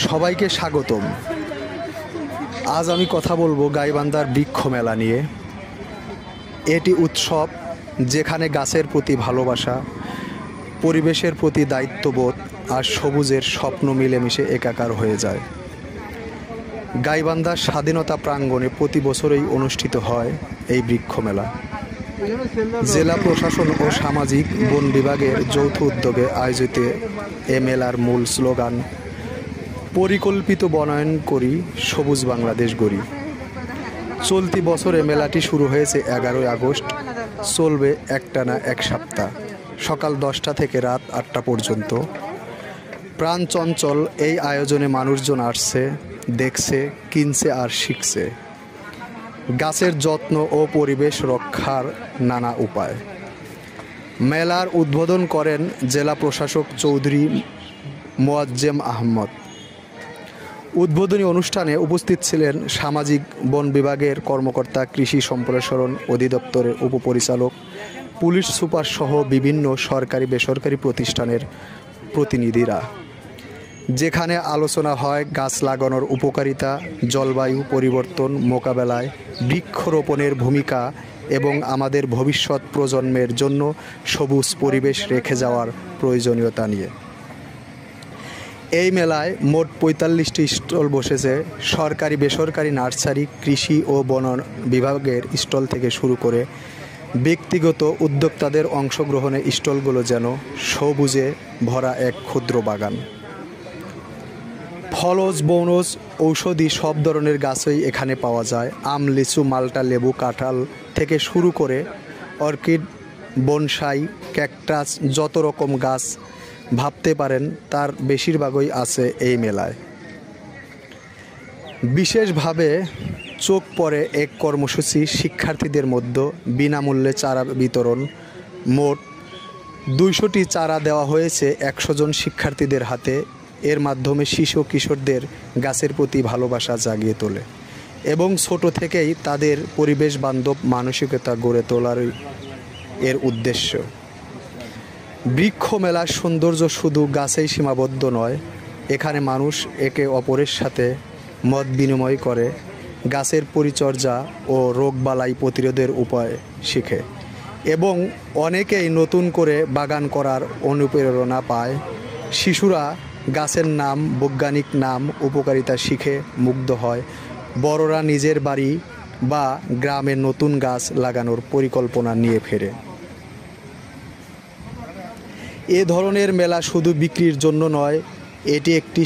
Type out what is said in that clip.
সবাইকে স্বাগতম। আজ আমি কথা বলবো গাইবান্ধার বৃক্ষ মেলা নিয়ে। এটি উৎসব যেখানে গাছের প্রতি ভালোবাসা, পরিবেশের প্রতি দায়িত্ববোধ আর সবুজের স্বপ্ন মিলেমিশে একাকার হয়ে যায়। গাইবান্ধার স্বাধীনতা প্রাঙ্গণে প্রতি বছরই অনুষ্ঠিত হয় এই বৃক্ষ মেলা। জেলা প্রশাসন ও সামাজিক বন বিভাগের যৌথ উদ্যোগে আয়োজিত এ মেলার মূল স্লোগান পরিকল্পিত বনায়ন করি, সবুজ বাংলাদেশ গড়ি। চলতি বছরে মেলাটি শুরু হয়েছে 11ই আগস্ট, চলবে একটানা এক সপ্তাহ, সকাল 10টা থেকে রাত 8টা পর্যন্ত। প্রাণ চঞ্চল এই আয়োজনে মানুষজন আসছে, দেখছে, কিনছে আর শিখছে গাছের যত্ন ও পরিবেশ রক্ষার নানা উপায়। মেলার উদ্বোধন করেন জেলা প্রশাসক চৌধুরী মোয়াজ্জেম আহমদ। উদ্বোধনী অনুষ্ঠানে উপস্থিত ছিলেন সামাজিক বন বিভাগের কর্মকর্তা, কৃষি সম্প্রসারণ অধিদপ্তরের উপপরিচালক, পুলিশ সুপার সহ বিভিন্ন সরকারি বেসরকারি প্রতিষ্ঠানের প্রতিনিধিরা। যেখানে আলোচনা হয় গাছ লাগানোর উপকারিতা, জলবায়ু পরিবর্তন মোকাবেলায় বৃক্ষরোপণের ভূমিকা এবং আমাদের ভবিষ্যৎ প্রজন্মের জন্য সবুজ পরিবেশ রেখে যাওয়ার প্রয়োজনীয়তা নিয়ে। এই মেলায় মোট 45টি স্টল বসেছে। সরকারি বেসরকারি নার্সারি, কৃষি ও বন বিভাগের স্টল থেকে শুরু করে ব্যক্তিগত উদ্যোক্তাদের অংশগ্রহণে স্টলগুলো যেন সবুজে ভরা এক ক্ষুদ্র বাগান। ফলজ, বনজ, ঔষধি সব ধরনের গাছই এখানে পাওয়া যায়। আম, লিচু, মাল্টা, লেবু, কাঁঠাল থেকে শুরু করে অর্কিড, বনসাই, ক্যাকটাস, যত রকম গাছ ভাবতে পারেন তার বেশিরভাগই আছে এই মেলায়। বিশেষভাবে চোখ পড়ে এক কর্মসূচি শিক্ষার্থীদের মধ্যে বিনামূল্যে চারা বিতরণ। মোট 200টি চারা দেওয়া হয়েছে 100 জন শিক্ষার্থীদের হাতে। এর মাধ্যমে শিশু কিশোরদের গাছের প্রতি ভালোবাসা জাগিয়ে তোলে এবং ছোট থেকেই তাদের পরিবেশ বান্ধব মানসিকতা গড়ে তোলারই এর উদ্দেশ্য। বৃক্ষ মেলার সৌন্দর্য শুধু গাছেই সীমাবদ্ধ নয়, এখানে মানুষ একে অপরের সাথে মত বিনিময় করে, গাছের পরিচর্যা ও রোগবালাই প্রতিরোধের উপায় শিখে এবং অনেকেই নতুন করে বাগান করার অনুপ্রেরণা পায়। শিশুরা গাছের নাম, বৈজ্ঞানিক নাম, উপকারিতা শিখে মুগ্ধ হয়। বড়রা নিজের বাড়ি বা গ্রামে নতুন গাছ লাগানোর পরিকল্পনা নিয়ে ফেরে। এ ধরনের মেলা শুধু বিক্রির জন্য নয়, এটি একটি